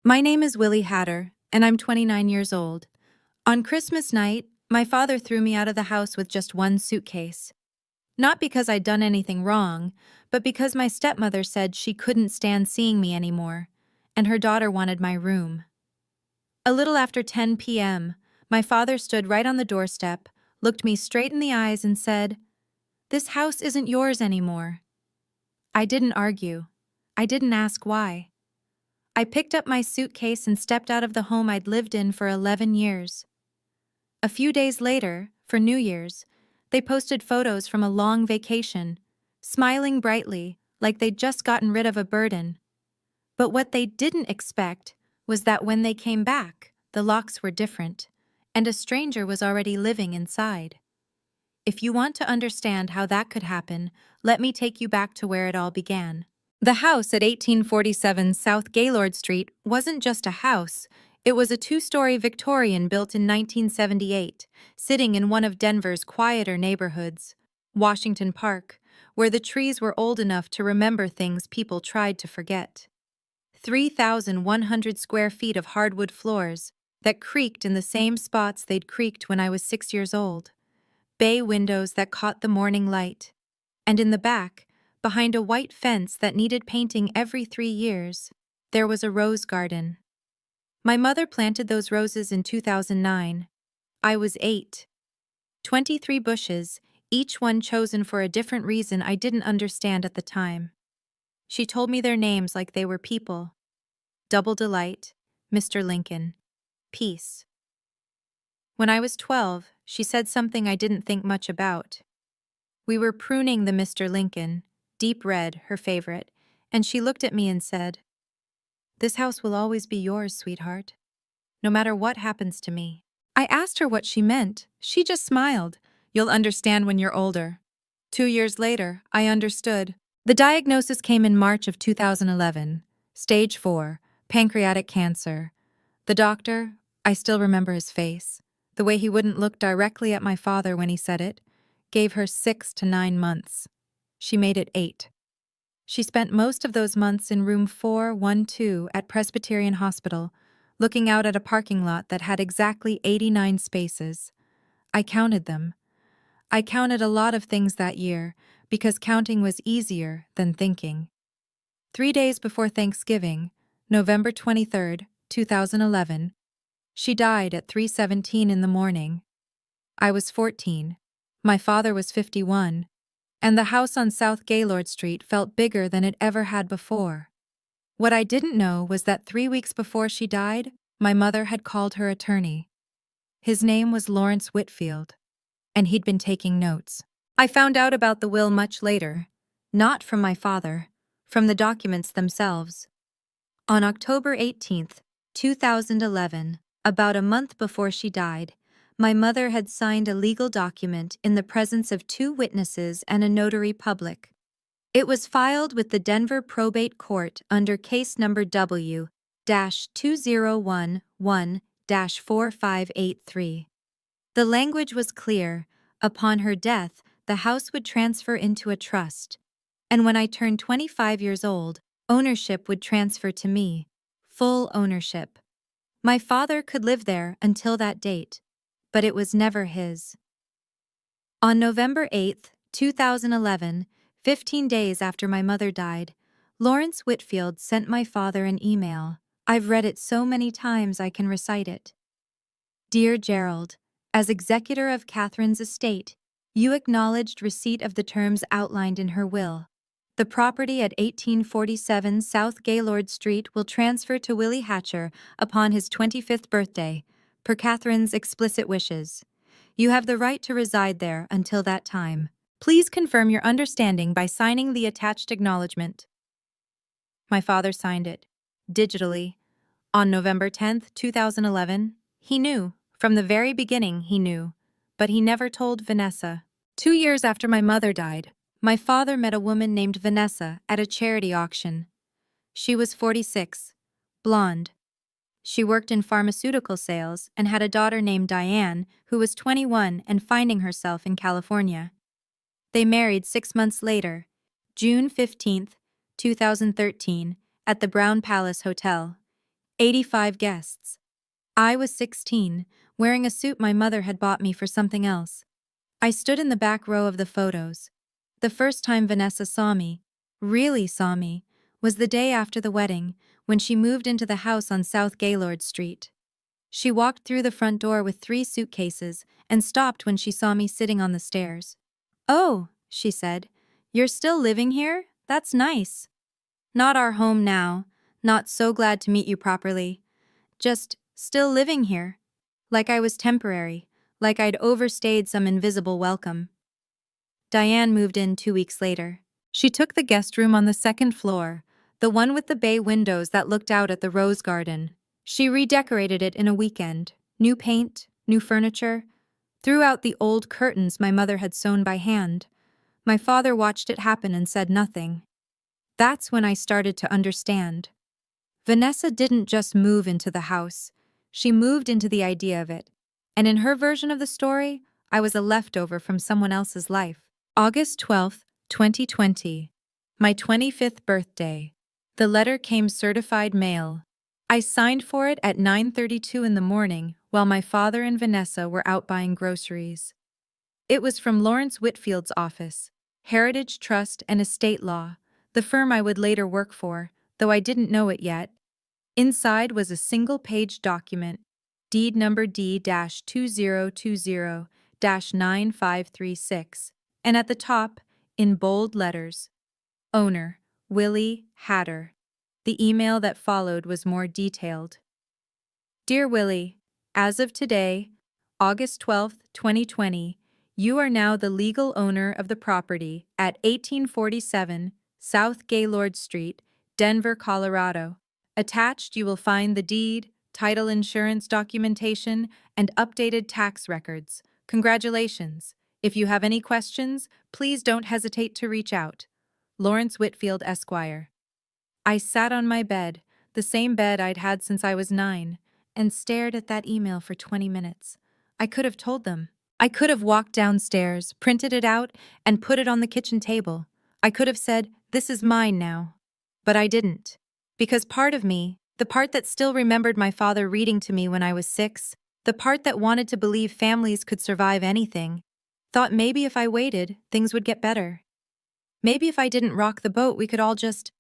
My name is Willie Hatter, and I'm 29 years old. On Christmas night, my father threw me out of the house with just one suitcase. Not because I'd done anything wrong, but because my stepmother said she couldn't stand seeing me anymore, and her daughter wanted my room. A little after 10 p.m., my father stood right on the doorstep, looked me straight in the eyes, and said, "This house isn't yours anymore." I didn't argue. I didn't ask why. I picked up my suitcase and stepped out of the home I'd lived in for 11 years. A few days later, for New Year's, they posted photos from a long vacation, smiling brightly like they'd just gotten rid of a burden. But what they didn't expect was that when they came back, the locks were different, and a stranger was already living inside. If you want to understand how that could happen, let me take you back to where it all began. The house at 1847 South Gaylord Street wasn't just a house, it was a two-story Victorian built in 1978, sitting in one of Denver's quieter neighborhoods, Washington Park, where the trees were old enough to remember things people tried to forget. 3,100 square feet of hardwood floors that creaked in the same spots they'd creaked when I was 6 years old. Bay windows that caught the morning light. And in the back, behind a white fence that needed painting every 3 years, there was a rose garden. My mother planted those roses in 2009. I was 8. 23 bushes, each one chosen for a different reason I didn't understand at the time. She told me their names like they were people. Double Delight, Mr. Lincoln, Peace. When I was 12, she said something I didn't think much about. We were pruning the Mr. Lincoln, deep red, her favorite, and she looked at me and said, "This house will always be yours, sweetheart, no matter what happens to me." I asked her what she meant. She just smiled. "You'll understand when you're older." 2 years later, I understood. The diagnosis came in March of 2011, stage 4, pancreatic cancer. The doctor, I still remember his face, the way he wouldn't look directly at my father when he said it, gave her 6 to 9 months. She made it 8. She spent most of those months in room 412 at Presbyterian Hospital, looking out at a parking lot that had exactly 89 spaces. I counted them. I counted a lot of things that year because counting was easier than thinking. 3 days before Thanksgiving, November 23, 2011, she died at 3:17 in the morning. I was 14. My father was 51. And the house on South Gaylord Street felt bigger than it ever had before. What I didn't know was that 3 weeks before she died, my mother had called her attorney. His name was Lawrence Whitfield, and he'd been taking notes. I found out about the will much later, not from my father, from the documents themselves. On October 18th, 2011, about a month before she died, my mother had signed a legal document in the presence of 2 witnesses and a notary public. It was filed with the Denver Probate Court under case number W-2011-4583. The language was clear. Upon her death, the house would transfer into a trust. And when I turned 25 years old, ownership would transfer to me. Full ownership. My father could live there until that date, but it was never his. On November 8, 2011, 15 days after my mother died, Lawrence Whitfield sent my father an email. I've read it so many times I can recite it. "Dear Gerald, as executor of Catherine's estate, you acknowledged receipt of the terms outlined in her will. The property at 1847 South Gaylord Street will transfer to Willie Hatter upon his 25th birthday, per Catherine's explicit wishes. You have the right to reside there until that time. Please confirm your understanding by signing the attached acknowledgement." My father signed it, digitally. On November 10, 2011, he knew. From the very beginning, he knew. But he never told Vanessa. 2 years after my mother died, my father met a woman named Vanessa at a charity auction. She was 46, blonde. She worked in pharmaceutical sales and had a daughter named Diane, who was 21 and finding herself in California. They married 6 months later, June 15, 2013, at the Brown Palace Hotel. 85 guests. I was 16, wearing a suit my mother had bought me for something else. I stood in the back row of the photos. The first time Vanessa saw me, really saw me, was the day after the wedding, when she moved into the house on South Gaylord Street. She walked through the front door with 3 suitcases and stopped when she saw me sitting on the stairs. "Oh," she said, "you're still living here? That's nice." "Not our home now. Not so glad to meet you properly. Just still living here." Like I was temporary, like I'd overstayed some invisible welcome. Diane moved in 2 weeks later. She took the guest room on the second floor, the one with the bay windows that looked out at the rose garden. She redecorated it in a weekend. New paint, new furniture, threw out the old curtains my mother had sewn by hand. My father watched it happen and said nothing. That's when I started to understand. Vanessa didn't just move into the house, she moved into the idea of it. And in her version of the story, I was a leftover from someone else's life. August 12th, 2020. My 25th birthday. The letter came certified mail. I signed for it at 9:32 in the morning while my father and Vanessa were out buying groceries. It was from Lawrence Whitfield's office, Heritage Trust and Estate Law, the firm I would later work for, though I didn't know it yet. Inside was a single-page document, deed number D-2020-9536, and at the top, in bold letters, Owner, Willie Hatter. The email that followed was more detailed. Dear Willie, as of today, August 12th, 2020, you are now the legal owner of the property at 1847 South Gaylord Street, Denver, Colorado. Attached, you will find the deed, title insurance documentation, and updated tax records. Congratulations. If you have any questions, please don't hesitate to reach out. Lawrence Whitfield, Esquire. I sat on my bed, the same bed I'd had since I was 9, and stared at that email for 20 minutes. I could have told them. I could have walked downstairs, printed it out, and put it on the kitchen table. I could have said, "This is mine now." But I didn't. Because part of me, the part that still remembered my father reading to me when I was 6, the part that wanted to believe families could survive anything, thought maybe if I waited, things would get better. Maybe if I didn't rock the boat, we could all just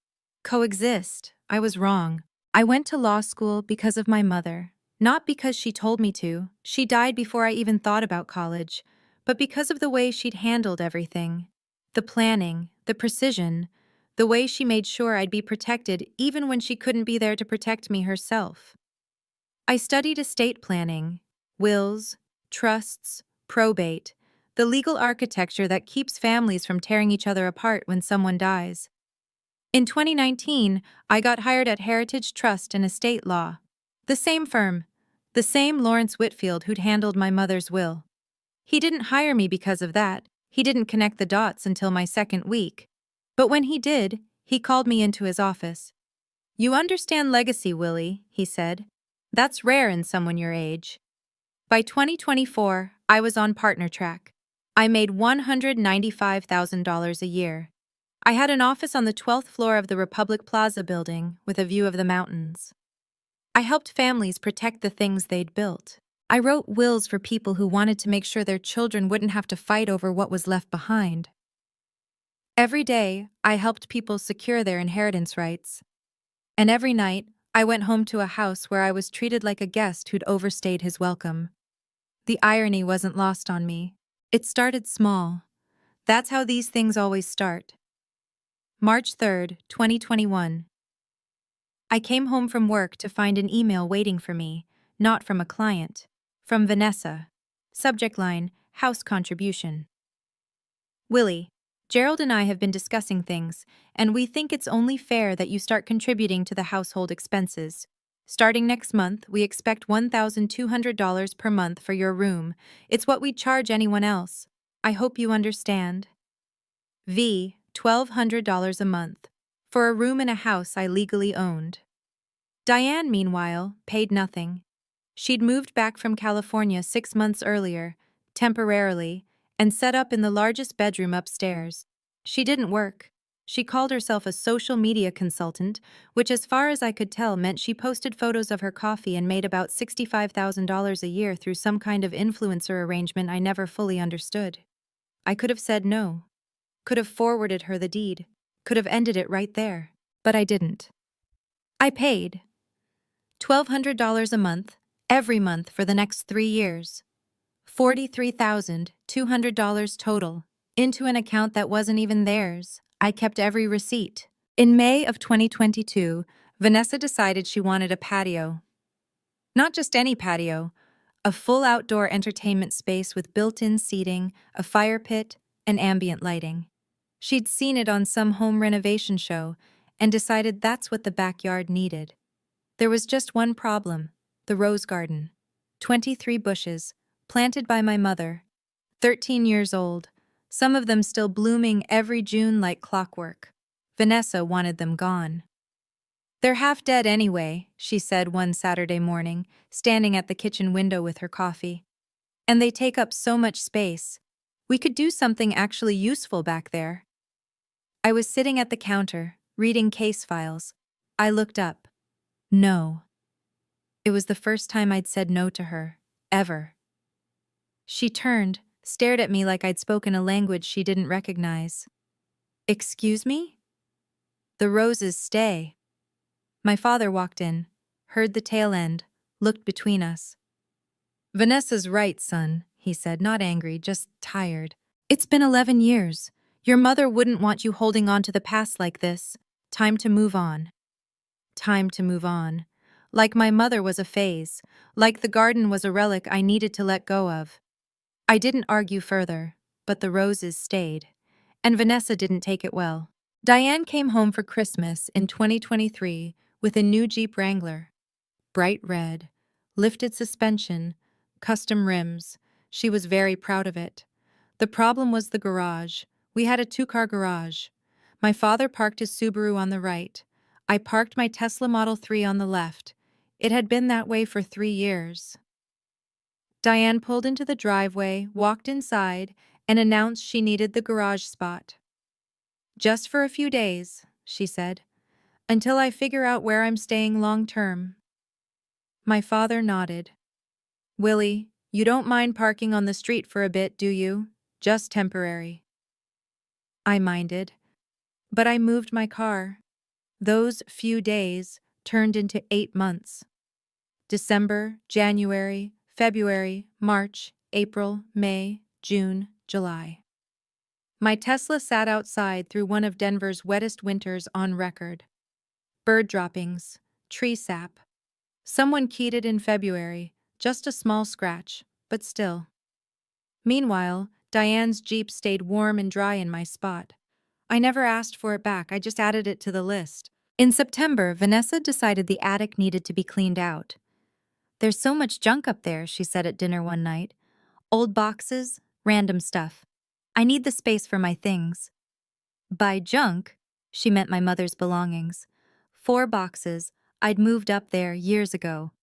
coexist. I was wrong. I went to law school because of my mother. Not because she told me to, she died before I even thought about college, but because of the way she'd handled everything. The planning, the precision, the way she made sure I'd be protected even when she couldn't be there to protect me herself. I studied estate planning, wills, trusts, probate, the legal architecture that keeps families from tearing each other apart when someone dies. In 2019, I got hired at Heritage Trust and Estate Law. The same firm, the same Lawrence Whitfield who'd handled my mother's will. He didn't hire me because of that. He didn't connect the dots until my second week. But when he did, he called me into his office. "You understand legacy, Willie," he said. "That's rare in someone your age." By 2024, I was on partner track. I made $195,000 a year. I had an office on the 12th floor of the Republic Plaza building with a view of the mountains. I helped families protect the things they'd built. I wrote wills for people who wanted to make sure their children wouldn't have to fight over what was left behind. Every day, I helped people secure their inheritance rights. And every night, I went home to a house where I was treated like a guest who'd overstayed his welcome. The irony wasn't lost on me. It started small. That's how these things always start. March 3rd, 2021. I came home from work to find an email waiting for me, not from a client, from Vanessa. Subject line, house contribution. Willie, Gerald and I have been discussing things, and we think it's only fair that you start contributing to the household expenses. Starting next month, we expect $1,200 per month for your room. It's what we'd charge anyone else. I hope you understand. V. $1,200 a month, for a room in a house I legally owned. Diane, meanwhile, paid nothing. She'd moved back from California 6 months earlier, temporarily, and set up in the largest bedroom upstairs. She didn't work. She called herself a social media consultant, which, as far as I could tell, meant she posted photos of her coffee and made about $65,000 a year through some kind of influencer arrangement I never fully understood. I could have said no, could have forwarded her the deed, could have ended it right there, but I didn't. I paid $1,200 a month, every month for the next 3 years. $43,200 total, into an account that wasn't even theirs. I kept every receipt. In May of 2022, Vanessa decided she wanted a patio. Not just any patio, a full outdoor entertainment space with built-in seating, a fire pit, and ambient lighting. She'd seen it on some home renovation show and decided that's what the backyard needed. There was just one problem: the rose garden. 23 bushes, planted by my mother, 13 years old, some of them still blooming every June like clockwork. Vanessa wanted them gone. "They're half dead anyway," she said one Saturday morning, standing at the kitchen window with her coffee. "And they take up so much space. We could do something actually useful back there." I was sitting at the counter, reading case files. I looked up. No. It was the first time I'd said no to her, ever. She turned, stared at me like I'd spoken a language she didn't recognize. "Excuse me?" "The roses stay." My father walked in, heard the tail end, looked between us. "Vanessa's right, son," he said, not angry, just tired. "It's been 11 years. Your mother wouldn't want you holding on to the past like this. Time to move on." Time to move on. Like my mother was a phase, like the garden was a relic I needed to let go of. I didn't argue further, but the roses stayed. And Vanessa didn't take it well. Diane came home for Christmas in 2023 with a new Jeep Wrangler. Bright red, lifted suspension, custom rims. She was very proud of it. The problem was the garage. We had a 2-car garage. My father parked his Subaru on the right. I parked my Tesla Model 3 on the left. It had been that way for 3 years. Diane pulled into the driveway, walked inside, and announced she needed the garage spot. "Just for a few days," she said, "until I figure out where I'm staying long term." My father nodded. "Willie, you don't mind parking on the street for a bit, do you? Just temporary." I minded. But I moved my car. Those few days turned into 8 months. December, January, February, March, April, May, June, July. My Tesla sat outside through one of Denver's wettest winters on record. Bird droppings, tree sap. Someone keyed it in February, just a small scratch, but still. Meanwhile, Diane's Jeep stayed warm and dry in my spot. I never asked for it back, I just added it to the list. In September, Vanessa decided the attic needed to be cleaned out. "There's so much junk up there," she said at dinner one night. "Old boxes, random stuff. I need the space for my things." By junk, she meant my mother's belongings. 4 boxes I'd moved up there years ago.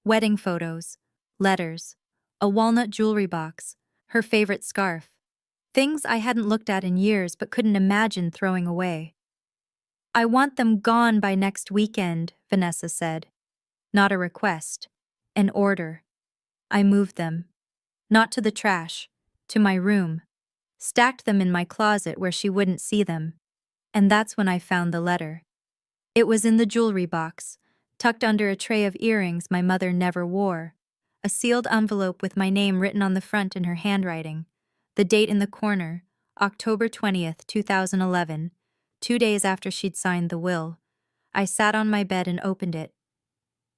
Wedding photos, letters, a walnut jewelry box, her favorite scarf. Things I hadn't looked at in years but couldn't imagine throwing away. "I want them gone by next weekend," Vanessa said. Not a request, an order. I moved them. Not to the trash, to my room. Stacked them in my closet where she wouldn't see them. And that's when I found the letter. It was in the jewelry box, tucked under a tray of earrings my mother never wore. A sealed envelope with my name written on the front in her handwriting. The date in the corner, October 20th, 2011, 2 days after she'd signed the will. I sat on my bed and opened it.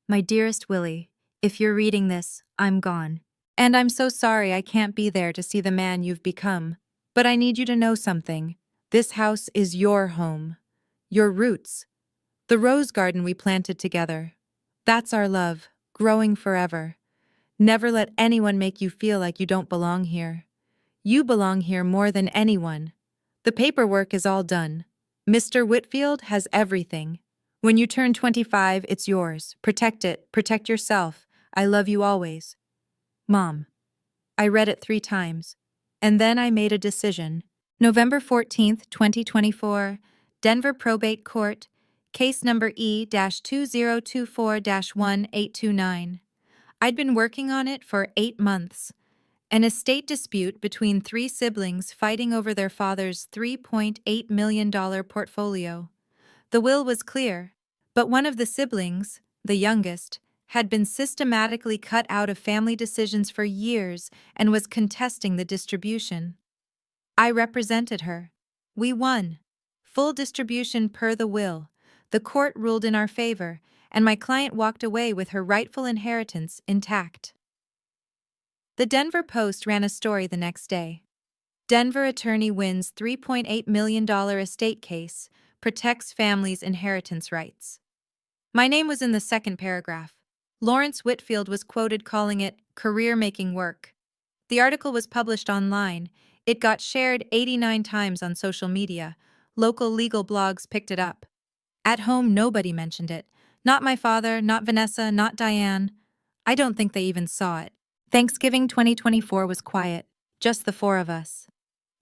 "My dearest Willie, if you're reading this, I'm gone. And I'm so sorry I can't be there to see the man you've become. But I need you to know something. This house is your home. Your roots. The rose garden we planted together. That's our love, growing forever. Never let anyone make you feel like you don't belong here. You belong here more than anyone. The paperwork is all done. Mr. Whitfield has everything. When you turn 25, it's yours. Protect it. Protect yourself. I love you always. Mom." I read it 3 times. And then I made a decision. November 14th, 2024, Denver Probate Court, case number E-2024-1829. I'd been working on it for 8 months. An estate dispute between 3 siblings fighting over their father's $3.8 million portfolio. The will was clear, but one of the siblings, the youngest, had been systematically cut out of family decisions for years and was contesting the distribution. I represented her. We won. Full distribution per the will. The court ruled in our favor, and my client walked away with her rightful inheritance intact. The Denver Post ran a story the next day. Denver attorney wins $3.8 million estate case, protects family's inheritance rights. My name was in the second paragraph. Lawrence Whitfield was quoted calling it career-making work. The article was published online. It got shared 89 times on social media. Local legal blogs picked it up. At home, nobody mentioned it. Not my father, not Vanessa, not Diane. I don't think they even saw it. Thanksgiving 2024 was quiet, just the 4 of us.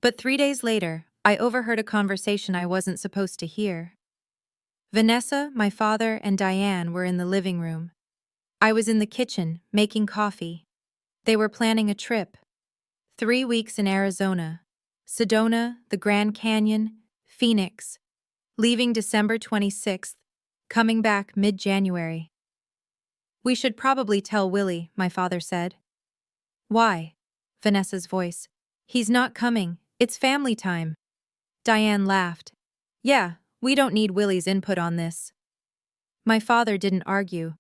But 3 days later, I overheard a conversation I wasn't supposed to hear. Vanessa, my father, and Diane were in the living room. I was in the kitchen, making coffee. They were planning a trip. 3 weeks in Arizona, Sedona, the Grand Canyon, Phoenix, leaving December 26th, coming back mid-January. We should probably tell Willie, my father said. Why? Vanessa's voice. He's not coming. It's family time. Diane laughed. Yeah, we don't need Willie's input on this. My father didn't argue.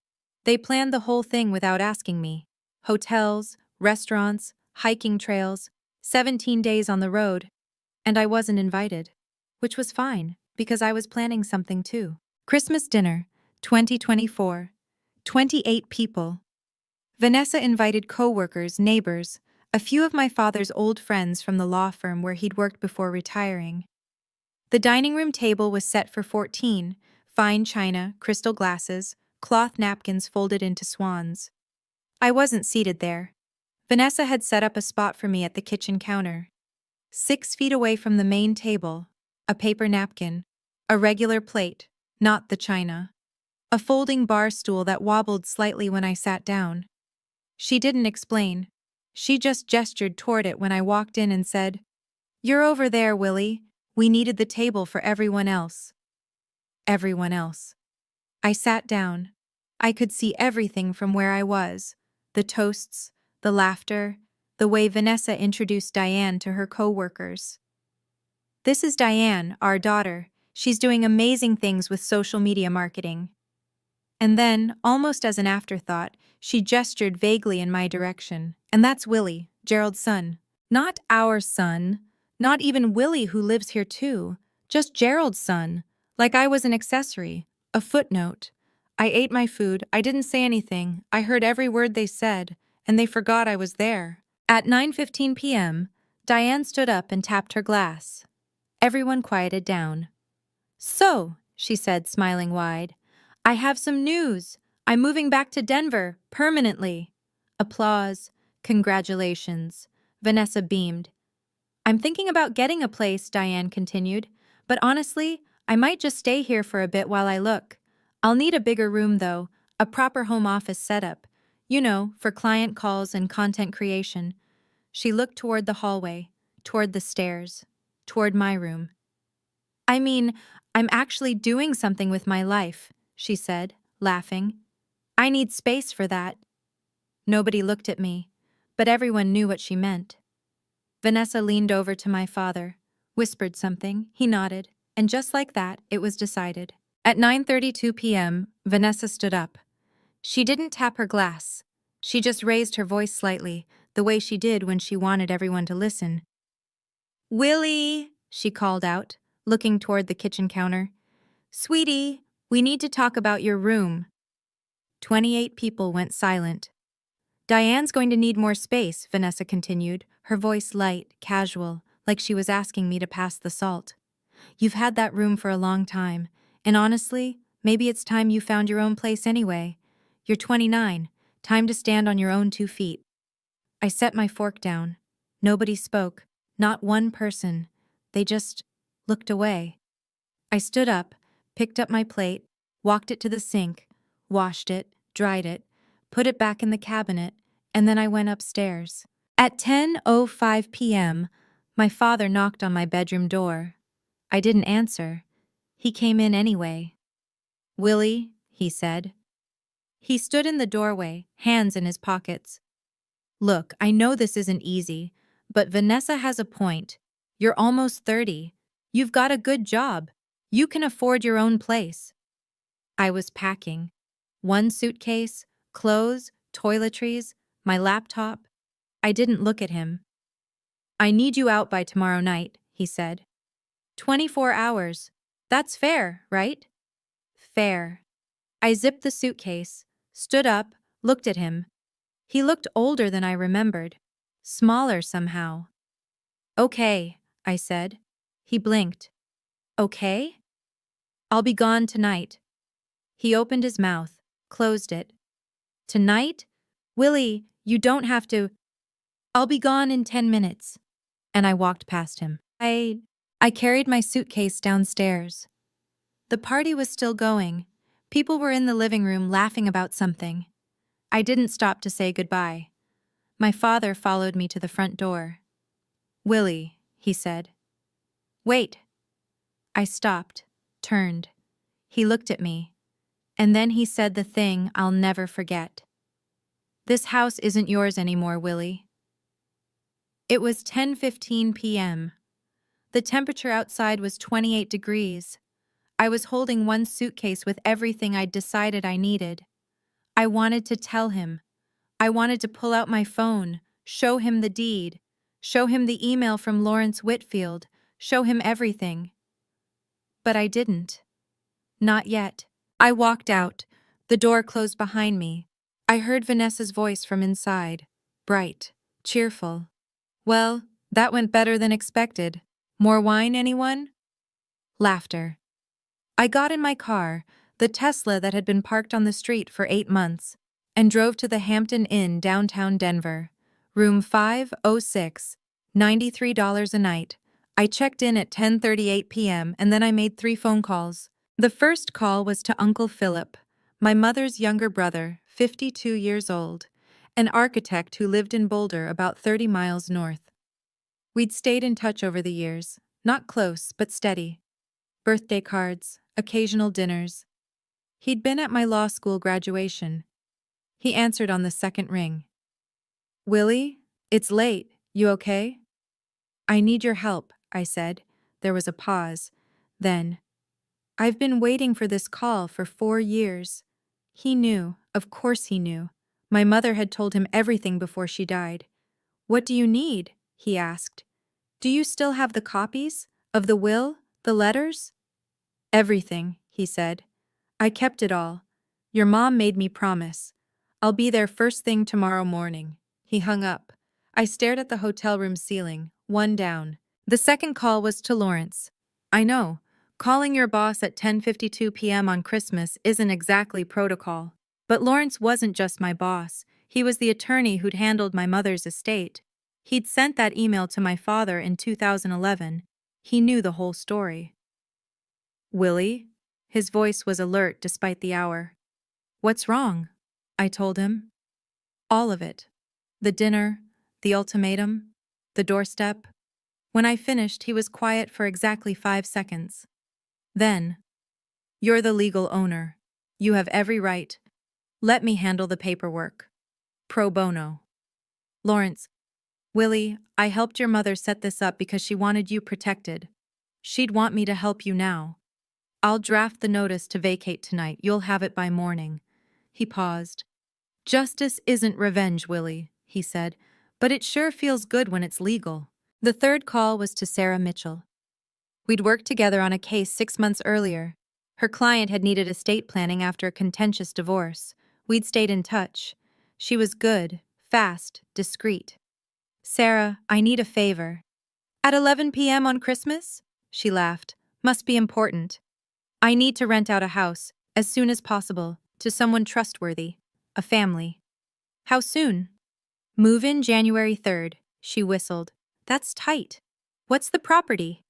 They planned the whole thing without asking me. Hotels, restaurants, hiking trails, 17 days on the road. And I wasn't invited. Which was fine, because I was planning something too. Christmas dinner, 2024. 28 people. Vanessa invited co-workers, neighbors, a few of my father's old friends from the law firm where he'd worked before retiring. The dining room table was set for 14, fine china, crystal glasses, cloth napkins folded into swans. I wasn't seated there. Vanessa had set up a spot for me at the kitchen counter. 6 feet away from the main table, a paper napkin, a regular plate, not the china. A folding bar stool that wobbled slightly when I sat down. She didn't explain. She just gestured toward it when I walked in and said, "You're over there, Willie. We needed the table for everyone else." Everyone else. I sat down. I could see everything from where I was. The toasts, the laughter, the way Vanessa introduced Diane to her co-workers. "This is Diane, our daughter. She's doing amazing things with social media marketing." And then, almost as an afterthought, she gestured vaguely in my direction. "And that's Willie, Gerald's son. Not our son. Not even Willie, who lives here too. Just Gerald's son. Like I was an accessory, a footnote." I ate my food. I didn't say anything. I heard every word they said, and they forgot I was there. At 9:15 p.m., Diane stood up and tapped her glass. Everyone quieted down. "So," she said, smiling wide, "I have some news. I'm moving back to Denver, permanently." Applause. Congratulations. Vanessa beamed. "I'm thinking about getting a place," Diane continued, "but honestly, I might just stay here for a bit while I look. I'll need a bigger room though, a proper home office setup. You know, for client calls and content creation." She looked toward the hallway, toward the stairs, toward my room. "I mean, I'm actually doing something with my life," she said, laughing. "I need space for that." Nobody looked at me, but everyone knew what she meant. Vanessa leaned over to my father, whispered something, he nodded, and just like that, it was decided. At 9:32 p.m., Vanessa stood up. She didn't tap her glass. She just raised her voice slightly, the way she did when she wanted everyone to listen. "Willie," she called out, looking toward the kitchen counter. "Sweetie, we need to talk about your room." 28 people went silent. "Diane's going to need more space," Vanessa continued, her voice light, casual, like she was asking me to pass the salt. "You've had that room for a long time, and honestly, maybe it's time you found your own place anyway. You're 29, time to stand on your own 2 feet." I set my fork down. Nobody spoke, not one person. They just looked away. I stood up, picked up my plate, walked it to the sink, washed it, dried it, put it back in the cabinet, and then I went upstairs. At 10:05 p.m., my father knocked on my bedroom door. I didn't answer. He came in anyway. "Willie," he said. He stood in the doorway, hands in his pockets. "Look, I know this isn't easy, but Vanessa has a point. You're almost 30. You've got a good job. You can afford your own place." I was packing. One suitcase, clothes, toiletries, my laptop. I didn't look at him. "I need you out by tomorrow night," he said. 24 hours. That's fair, right? Fair. I zipped the suitcase, stood up, looked at him. He looked older than I remembered. Smaller somehow. "Okay," I said. He blinked. "Okay?" "I'll be gone tonight." He opened his mouth, closed it. "Tonight? Willie, you don't have to." "I'll be gone in 10 minutes." And I walked past him. I carried my suitcase downstairs. The party was still going. People were in the living room laughing about something. I didn't stop to say goodbye. My father followed me to the front door. "Willie," he said. "Wait." I stopped, turned. He looked at me. And then he said the thing I'll never forget. "This house isn't yours anymore, Willie." It was 10:15 p.m. The temperature outside was 28 degrees. I was holding one suitcase with everything I'd decided I needed. I wanted to tell him. I wanted to pull out my phone, show him the deed, show him the email from Lawrence Whitfield, show him everything. But I didn't. Not yet. I walked out. The door closed behind me. I heard Vanessa's voice from inside. Bright, cheerful. "Well, that went better than expected. More wine, anyone?" Laughter. I got in my car, the Tesla that had been parked on the street for 8 months, and drove to the Hampton Inn downtown Denver. Room 506, $93 a night. I checked in at 10:38 p.m. and then I made 3 phone calls. The first call was to Uncle Philip, my mother's younger brother, 52 years old, an architect who lived in Boulder about 30 miles north. We'd stayed in touch over the years, not close but steady. Birthday cards, occasional dinners. He'd been at my law school graduation. He answered on the second ring. "Willie, it's late. You okay?" "I need your help," I said. There was a pause. Then, "I've been waiting for this call for 4 years." He knew, of course he knew. My mother had told him everything before she died. "What do you need?" he asked. "Do you still have the copies? Of the will? The letters?" "Everything," he said. "I kept it all. Your mom made me promise. I'll be there first thing tomorrow morning." He hung up. I stared at the hotel room ceiling, one down. The second call was to Lawrence. I know, calling your boss at 10:52 p.m. on Christmas isn't exactly protocol. But Lawrence wasn't just my boss. He was the attorney who'd handled my mother's estate. He'd sent that email to my father in 2011. He knew the whole story. "Willie?" His voice was alert despite the hour. "What's wrong?" I told him. All of it. The dinner, the ultimatum, the doorstep. When I finished, he was quiet for exactly 5 seconds. Then, "You're the legal owner. You have every right. Let me handle the paperwork. Pro bono." "Lawrence, Willie, I helped your mother set this up because she wanted you protected. She'd want me to help you now. I'll draft the notice to vacate tonight. You'll have it by morning." He paused. "Justice isn't revenge, Willie," he said, "but it sure feels good when it's legal." The third call was to Sarah Mitchell. We'd worked together on a case 6 months earlier. Her client had needed estate planning after a contentious divorce. We'd stayed in touch. She was good, fast, discreet. "Sarah, I need a favor." "At 11 p.m. on Christmas?" She laughed. "Must be important. I need to rent out a house, as soon as possible, to someone trustworthy. A family." "How soon?" "Move in January 3rd, she whistled. "That's tight. What's the property?"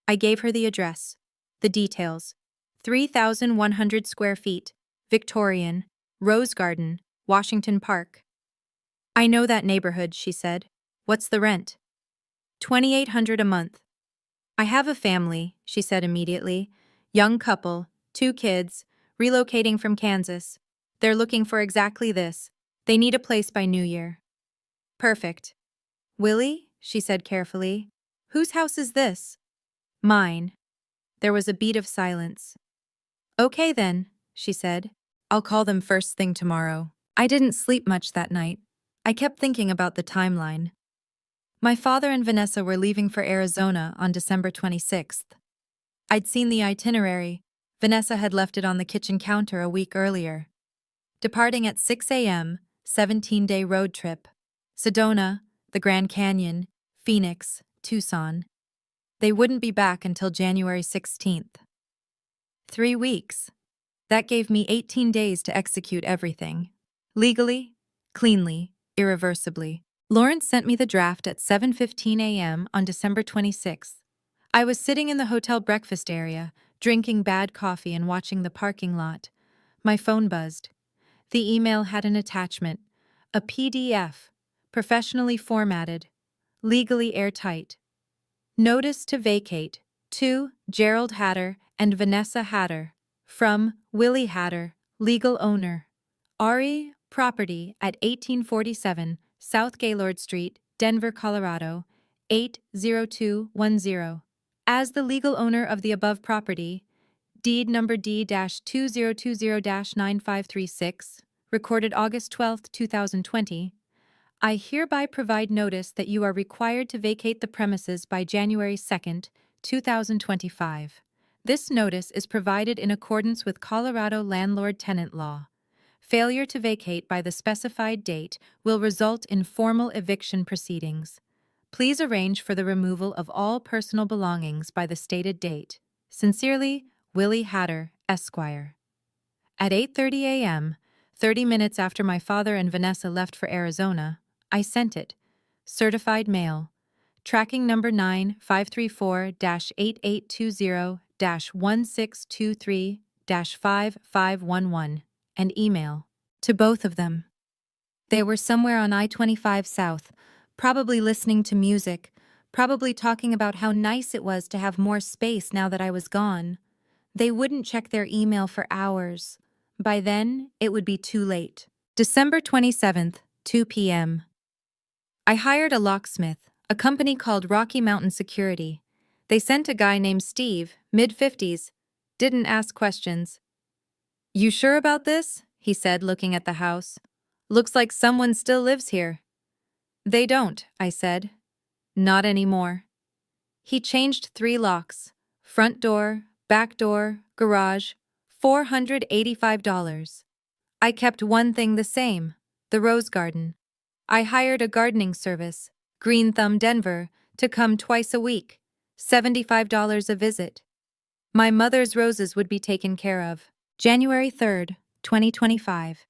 I gave her the address. The details. 3,100 square feet. Victorian. Rose Garden. Washington Park. I know that neighborhood, she said. What's the rent? $2,800 a month. I have a family, she said immediately. Young couple, 2 kids, relocating from Kansas. They're looking for exactly this. They need a place by New Year. Perfect. Willie, she said carefully. Whose house is this? Mine. There was a beat of silence. Okay then, she said. I'll call them first thing tomorrow. I didn't sleep much that night. I kept thinking about the timeline. My father and Vanessa were leaving for Arizona on December 26th. I'd seen the itinerary. Vanessa had left it on the kitchen counter a week earlier. Departing at 6 a.m., 17-day road trip. Sedona, the Grand Canyon, Phoenix, Tucson. They wouldn't be back until January 16th. 3 weeks. That gave me 18 days to execute everything. Legally, cleanly, irreversibly. Lawrence sent me the draft at 7:15 a.m. on December 26th. I was sitting in the hotel breakfast area, drinking bad coffee and watching the parking lot. My phone buzzed. The email had an attachment, a PDF, professionally formatted, legally airtight. Notice to vacate, to Gerald Hatter and Vanessa Hatter, from Willie Hatter, legal owner. RE, property at 1847 South Gaylord Street, Denver, Colorado, 80210. As the legal owner of the above property, deed number D-2020-9536, recorded August 12, 2020, I hereby provide notice that you are required to vacate the premises by January 2, 2025. This notice is provided in accordance with Colorado landlord-tenant law. Failure to vacate by the specified date will result in formal eviction proceedings. Please arrange for the removal of all personal belongings by the stated date. Sincerely, Willie Hatter, Esquire. At 8:30 a.m., 30 minutes after my father and Vanessa left for Arizona, I sent it. Certified mail. Tracking number 9534-8820-1623-5511. And email. To both of them. They were somewhere on I-25 South, probably listening to music, probably talking about how nice it was to have more space now that I was gone. They wouldn't check their email for hours. By then, it would be too late. December 27th, 2 p.m. I hired a locksmith, a company called Rocky Mountain Security. They sent a guy named Steve, mid-50s. Didn't ask questions. You sure about this? He said, looking at the house. Looks like someone still lives here. They don't, I said. Not anymore. He changed 3 locks. Front door, back door, garage. $485. I kept one thing the same, the rose garden. I hired a gardening service, Green Thumb Denver, to come twice a week, $75 a visit. My mother's roses would be taken care of. January 3rd, 2025,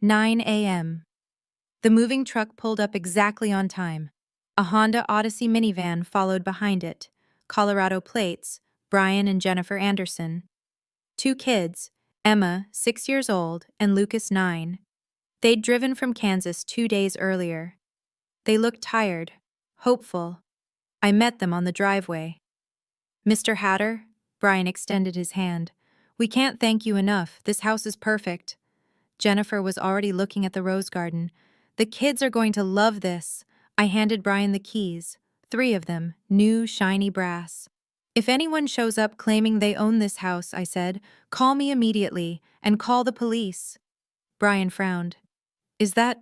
9 a.m. The moving truck pulled up exactly on time. A Honda Odyssey minivan followed behind it, Colorado plates, Brian and Jennifer Anderson. 2 kids, Emma, 6 years old, and Lucas, 9. They'd driven from Kansas 2 days earlier. They looked tired, hopeful. I met them on the driveway. Mr. Hatter, Brian extended his hand. We can't thank you enough. This house is perfect. Jennifer was already looking at the rose garden. The kids are going to love this. I handed Brian the keys, 3 of them, new, shiny brass. If anyone shows up claiming they own this house, I said, call me immediately and call the police. Brian frowned. Is that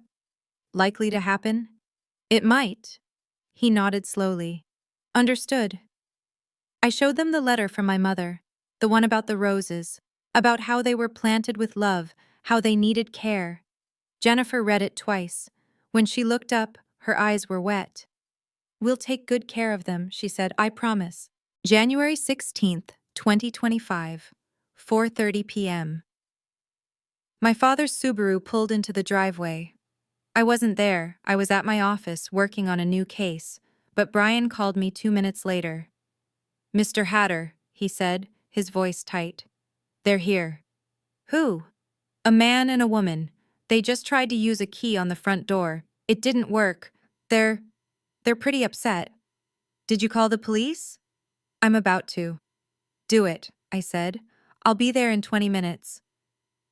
likely to happen? It might. He nodded slowly. Understood. I showed them the letter from my mother, the one about the roses, about how they were planted with love, how they needed care. Jennifer read it twice. When she looked up, her eyes were wet. We'll take good care of them, she said, I promise. January 16th, 2025, 4:30 p.m. My father's Subaru pulled into the driveway. I wasn't there. I was at my office working on a new case, but Brian called me 2 minutes later. Mr. Hatter, he said, his voice tight. "They're here." "Who?" "A man and a woman. They just tried to use a key on the front door. It didn't work. They're pretty upset." "Did you call the police?" "I'm about to." "Do it," I said. "I'll be there in 20 minutes."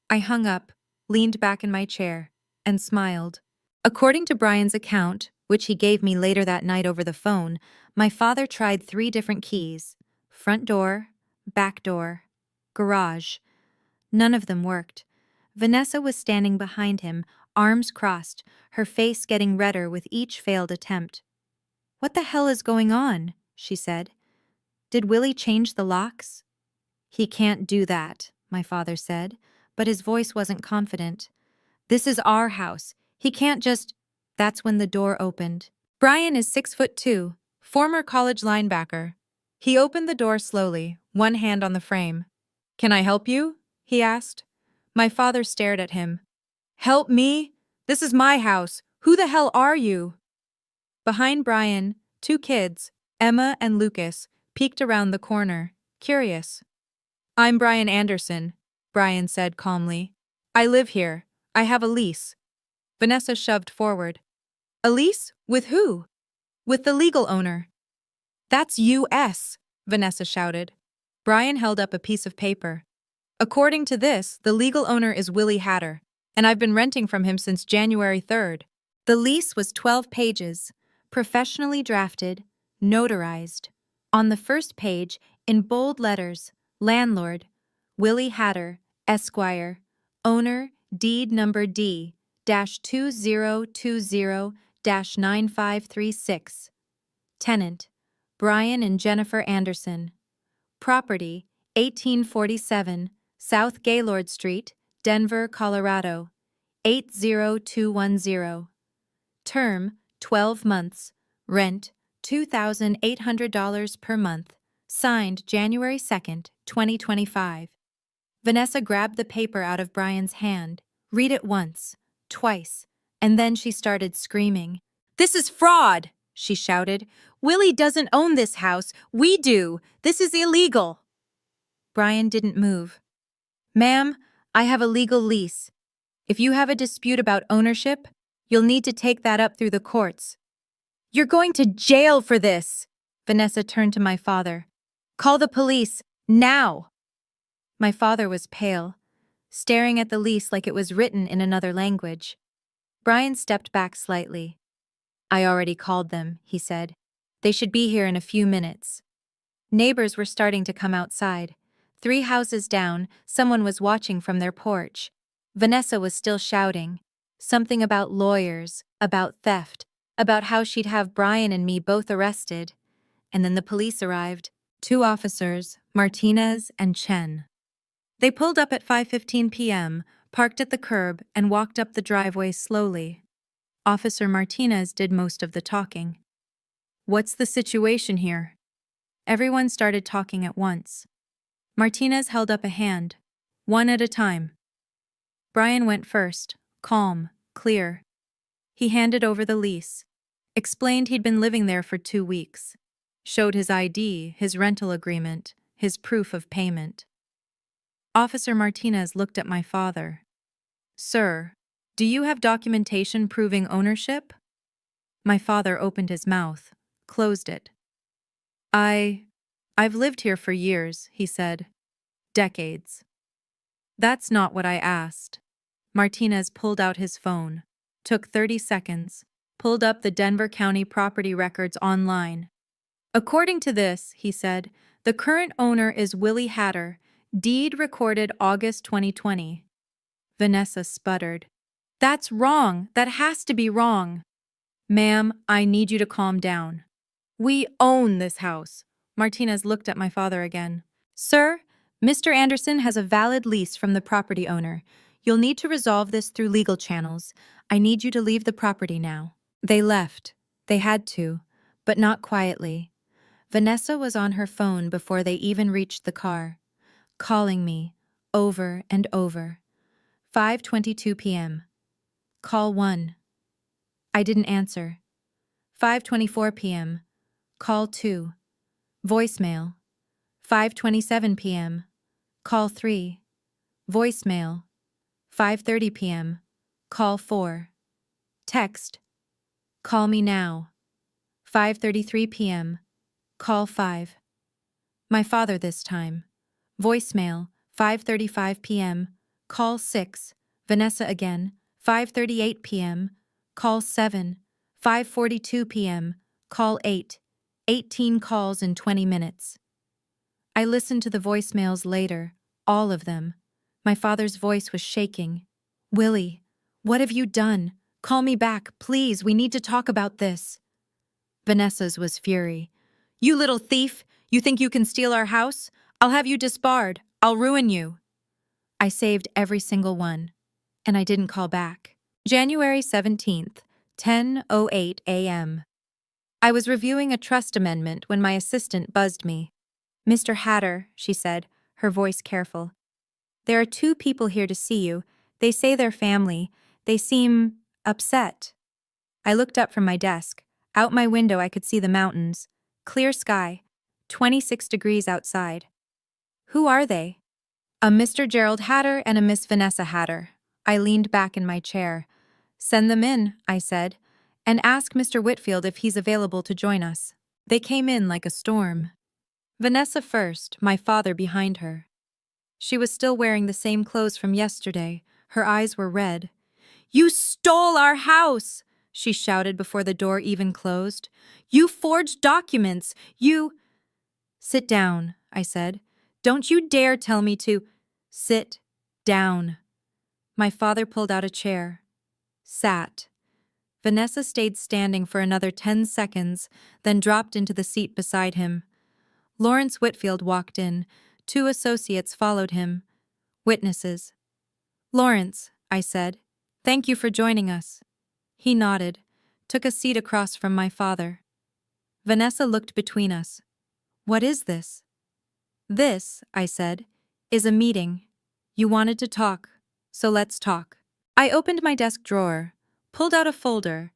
I hung up, leaned back in my chair, and smiled. According to Brian's account, which he gave me later that night over the phone, my father tried 3 different keys: front door, back door, garage. None of them worked. Vanessa was standing behind him, arms crossed, her face getting redder with each failed attempt. "What the hell is going on?" she said. "Did Willie change the locks?" "He can't do that," my father said, but his voice wasn't confident. "This is our house. He can't just—" That's when the door opened. Brian is 6'2", former college linebacker. He opened the door slowly, one hand on the frame. "Can I help you?" he asked. My father stared at him. "Help me? This is my house. Who the hell are you?" Behind Brian, 2 kids, Emma and Lucas, peeked around the corner, curious. "I'm Brian Anderson," Brian said calmly. "I live here. I have a lease." Vanessa shoved forward. "A lease? With who?" "With the legal owner." "That's US," Vanessa shouted. Brian held up a piece of paper. "According to this, the legal owner is Willie Hatter, and I've been renting from him since January 3rd. The lease was 12 pages, professionally drafted, notarized. On the first page, in bold letters, landlord, Willie Hatter, Esquire, owner, deed number D-2020-9536. Tenant, Brian and Jennifer Anderson. Property, 1847, South Gaylord Street, Denver, Colorado, 80210. Term, 12 months. Rent, $2,800 per month. Signed January 2nd, 2025. Vanessa grabbed the paper out of Brian's hand. "Read it once, twice, and then she started screaming. "This is fraud!" she shouted. "Willie doesn't own this house. We do. This is illegal." Brian didn't move. "Ma'am, I have a legal lease. If you have a dispute about ownership, you'll need to take that up through the courts." "You're going to jail for this!" Vanessa turned to my father. "Call the police, now!" My father was pale, staring at the lease like it was written in another language. Brian stepped back slightly. "I already called them," he said. "They should be here in a few minutes." Neighbors were starting to come outside. 3 houses down, someone was watching from their porch. Vanessa was still shouting. Something about lawyers, about theft, about how she'd have Brian and me both arrested. And then the police arrived. 2 officers, Martinez and Chen. They pulled up at 5:15 p.m., parked at the curb, and walked up the driveway slowly. Officer Martinez did most of the talking. "What's the situation here?" Everyone started talking at once. Martinez held up a hand, one at a time. Brian went first, calm, clear. He handed over the lease, explained he'd been living there for 2 weeks, showed his ID, his rental agreement, his proof of payment. Officer Martinez looked at my father. "Sir, do you have documentation proving ownership?" My father opened his mouth, closed it. I've lived here for years," he said. "Decades." "That's not what I asked." Martinez pulled out his phone, took 30 seconds, pulled up the Denver County property records online. "According to this," he said, "the current owner is Willie Hatter, deed recorded August 2020. Vanessa sputtered. "That's wrong. That has to be wrong." "Ma'am, I need you to calm down. We own this house." Martinez looked at my father again. "Sir, Mr. Anderson has a valid lease from the property owner. You'll need to resolve this through legal channels. I need you to leave the property now." They left. They had to, but not quietly. Vanessa was on her phone before they even reached the car, calling me, over and over. 5:22 p.m. Call 1. I didn't answer. 5:24 p.m. Call 2. Voicemail. 5:27 p.m. Call 3. Voicemail. 5:30 p.m. Call 4. Text. Call me now. 5:33 p.m. Call 5. My father this time. Voicemail. 5:35 p.m. Call 6. Vanessa again. 5:38 p.m. Call 7. 5:42 p.m. Call 8. 18 calls in 20 minutes. I listened to the voicemails later, all of them. My father's voice was shaking. Willie, what have you done? Call me back, please. We need to talk about this. Vanessa's was fury. You little thief! You think you can steal our house? I'll have you disbarred. I'll ruin you. I saved every single one. And I didn't call back. January 17th, 10:08 a.m. I was reviewing a trust amendment when my assistant buzzed me. Mr. Hatter, she said, her voice careful. There are 2 people here to see you. They say they're family. They seem upset. I looked up from my desk. Out my window I could see the mountains. Clear sky. 26 degrees outside. Who are they? A Mr. Gerald Hatter and a Miss Vanessa Hatter. I leaned back in my chair. Send them in, I said, and ask Mr. Whitfield if he's available to join us. They came in like a storm. Vanessa first, my father behind her. She was still wearing the same clothes from yesterday. Her eyes were red. You stole our house! She shouted before the door even closed. You forged documents! You— Sit down, I said. Don't you dare tell me to— Sit down. My father pulled out a chair. Sat. Vanessa stayed standing for another 10 seconds, then dropped into the seat beside him. Lawrence Whitfield walked in. 2 associates followed him. Witnesses. Lawrence, I said, thank you for joining us. He nodded, took a seat across from my father. Vanessa looked between us. What is this? This, I said, is a meeting. You wanted to talk, so let's talk. I opened my desk drawer, pulled out a folder.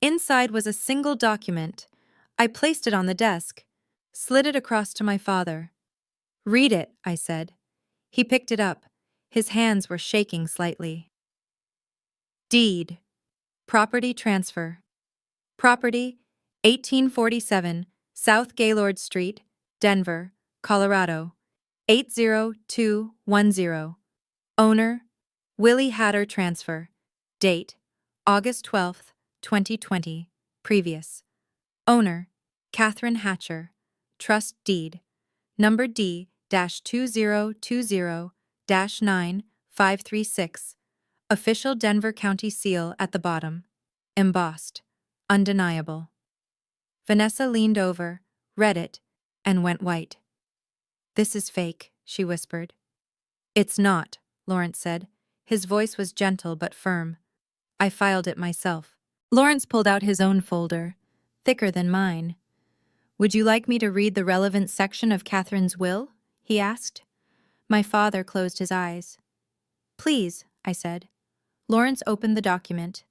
Inside was a single document. I placed it on the desk, slid it across to my father. Read it, I said. He picked it up. His hands were shaking slightly. Deed. Property transfer. Property, 1847, South Gaylord Street, Denver, Colorado, 80210. Owner, Willie Hatter transfer. Date, August 12th, 2020. Previous. Owner, Catherine Hatcher. Trust deed. Number D-2020-9536. Official Denver County seal at the bottom. Embossed. Undeniable. Vanessa leaned over, read it, and went white. This is fake, she whispered. It's not, Lawrence said. His voice was gentle but firm. I filed it myself. Lawrence pulled out his own folder, thicker than mine. Would you like me to read the relevant section of Catherine's will? He asked. My father closed his eyes. Please, I said. Lawrence opened the document,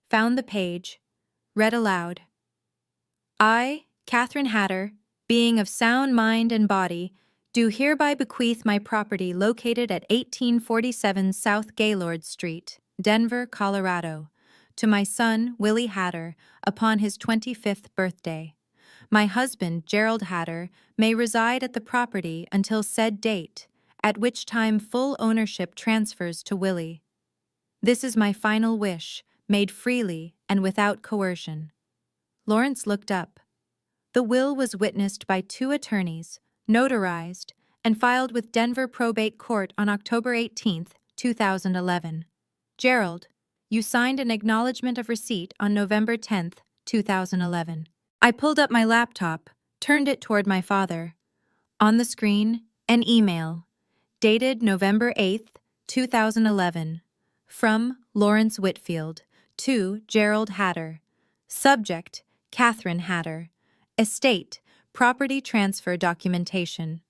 found the page, read aloud. I, Catherine Hatter, being of sound mind and body, do hereby bequeath my property located at 1847 South Gaylord Street, Denver, Colorado, to my son, Willie Hatter, upon his 25th birthday. My husband, Gerald Hatter, may reside at the property until said date, at which time full ownership transfers to Willie. This is my final wish, made freely and without coercion. Lawrence looked up. The will was witnessed by 2 attorneys, notarized, and filed with Denver Probate Court on October 18, 2011. Gerald, you signed an acknowledgement of receipt on November 10, 2011. I pulled up my laptop, turned it toward my father. On the screen, an email, dated November 8, 2011, from Lawrence Whitfield to Gerald Hatter. Subject, Catherine Hatter. Estate, property transfer documentation.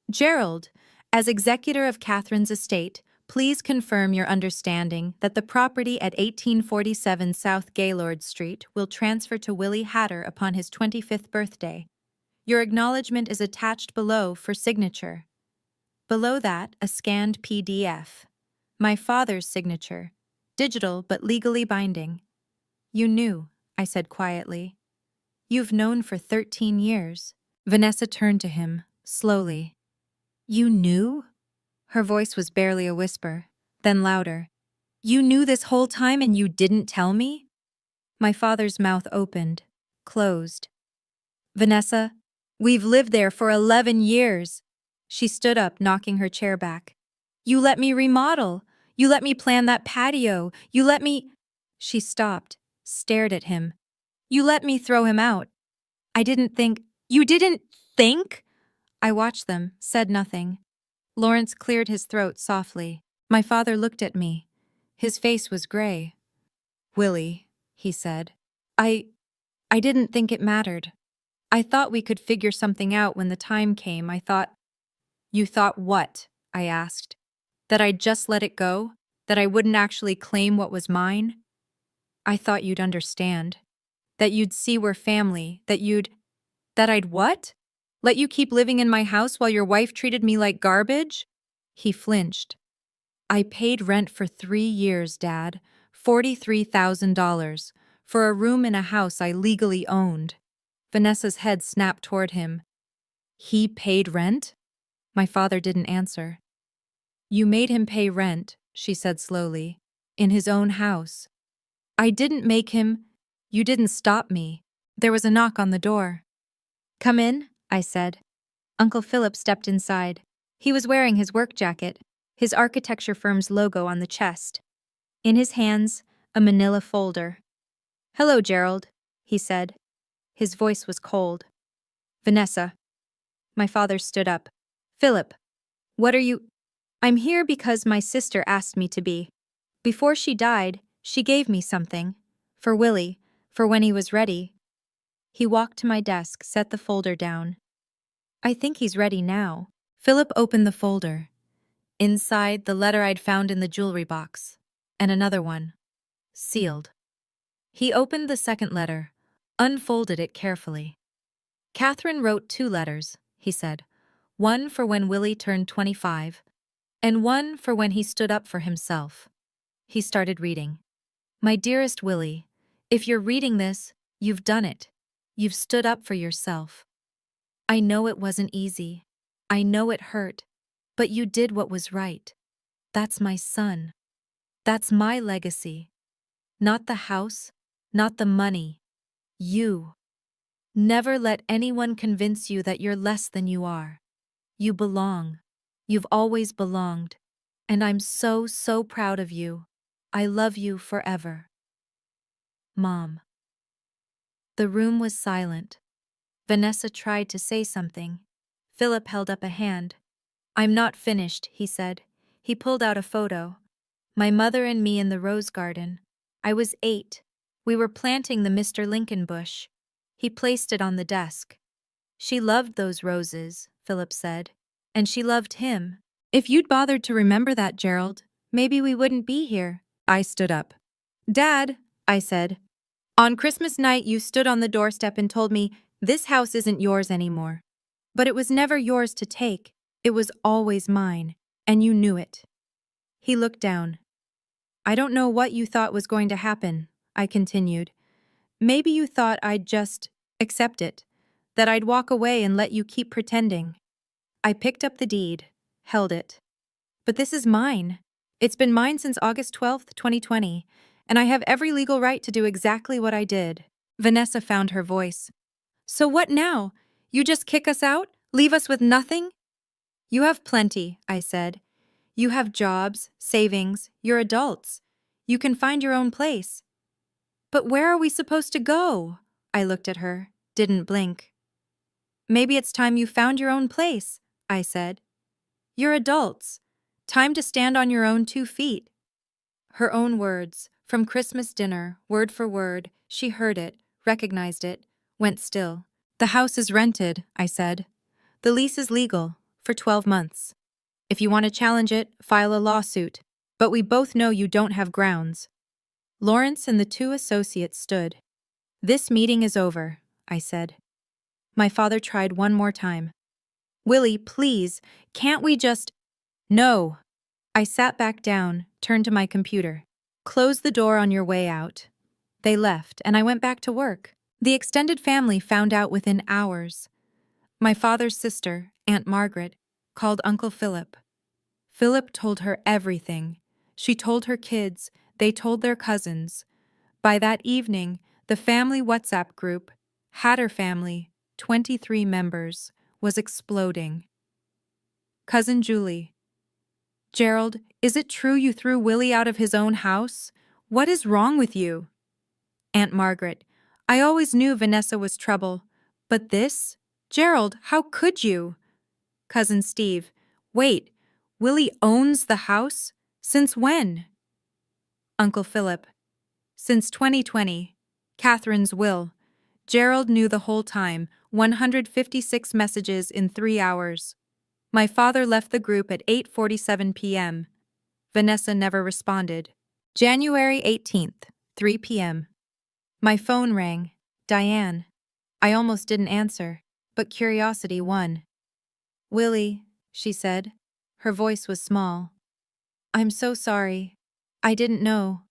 Gerald, as executor of Catherine's estate, please confirm your understanding that the property at 1847 South Gaylord Street will transfer to Willie Hatter upon his 25th birthday. Your acknowledgement is attached below for signature. Below that, a scanned PDF. My father's signature. Digital but legally binding. You knew, I said quietly. You've known for 13 years. Vanessa turned to him, slowly. You knew? Her voice was barely a whisper, then louder. You knew this whole time and you didn't tell me? My father's mouth opened, closed. Vanessa, we've lived there for 11 years. She stood up, knocking her chair back. You let me remodel. You let me plan that patio. You let me… She stopped, stared at him. You let me throw him out. I didn't think… You didn't think? I watched them, said nothing. Lawrence cleared his throat softly. My father looked at me. His face was gray. Willie, he said. I didn't think it mattered. I thought we could figure something out when the time came. I thought… You thought what? I asked. That I'd just let it go? That I wouldn't actually claim what was mine? I thought you'd understand. That you'd see we're family. That I'd what? Let you keep living in my house while your wife treated me like garbage? He flinched. I paid rent for 3 years, Dad. $43,000 for a room in a house I legally owned. Vanessa's head snapped toward him. He paid rent? My father didn't answer. You made him pay rent, she said slowly, in his own house. I didn't make him. You didn't stop me. There was a knock on the door. Come in, I said. Uncle Philip stepped inside. He was wearing his work jacket, his architecture firm's logo on the chest. In his hands, a manila folder. Hello, Gerald, he said. His voice was cold. Vanessa. My father stood up. Philip, what are you… I'm here because my sister asked me to be. Before she died, she gave me something. For Willie, for when he was ready. He walked to my desk, set the folder down. I think he's ready now. Philip opened the folder. Inside, the letter I'd found in the jewelry box. And another one. Sealed. He opened the second letter, unfolded it carefully. Catherine wrote 2 letters, he said. One for when Willie turned 25, and one for when he stood up for himself. He started reading. My dearest Willie, if you're reading this, you've done it. You've stood up for yourself. I know it wasn't easy. I know it hurt. But you did what was right. That's my son. That's my legacy. Not the house, not the money. You. Never let anyone convince you that you're less than you are. You belong. You've always belonged. And I'm so, so proud of you. I love you forever. Mom. The room was silent. Vanessa tried to say something. Philip held up a hand. I'm not finished, he said. He pulled out a photo. My mother and me in the rose garden. I was 8. We were planting the Mr. Lincoln bush. He placed it on the desk. She loved those roses, Philip said. And she loved him. If you'd bothered to remember that, Gerald, maybe we wouldn't be here. I stood up. Dad, I said. On Christmas night, you stood on the doorstep and told me, this house isn't yours anymore. But it was never yours to take. It was always mine, and you knew it. He looked down. I don't know what you thought was going to happen, I continued. Maybe you thought I'd just accept it, that I'd walk away and let you keep pretending. I picked up the deed, held it. But this is mine. It's been mine since August 12th, 2020, and I have every legal right to do exactly what I did. Vanessa found her voice. So what now? You just kick us out? Leave us with nothing? You have plenty, I said. You have jobs, savings, you're adults. You can find your own place. But where are we supposed to go? I looked at her, didn't blink. Maybe it's time you found your own place, I said. You're adults. Time to stand on your own 2 feet. Her own words, from Christmas dinner, word for word, she heard it, recognized it, went still. The house is rented, I said. The lease is legal, for 12 months. If you want to challenge it, file a lawsuit. But we both know you don't have grounds. Lawrence and the 2 associates stood. This meeting is over, I said. My father tried one more time. Willie, please, can't we just… No. I sat back down, turned to my computer. Close the door on your way out. They left, and I went back to work. The extended family found out within hours. My father's sister, Aunt Margaret, called Uncle Philip. Philip told her everything. She told her kids, they told their cousins. By that evening, the family WhatsApp group, Hatter Family, 23 members, was exploding. Cousin Julie. Gerald, is it true you threw Willie out of his own house? What is wrong with you? Aunt Margaret. I always knew Vanessa was trouble. But this? Gerald, how could you? Cousin Steve. Wait, Willie owns the house? Since when? Uncle Philip. Since 2020. Catherine's will. Gerald knew the whole time, 156 messages in 3 hours. My father left the group at 8:47 p.m. Vanessa never responded. January 18th, 3 p.m. My phone rang. Diane. I almost didn't answer, but curiosity won. Willie, she said. Her voice was small. I'm so sorry. I didn't know.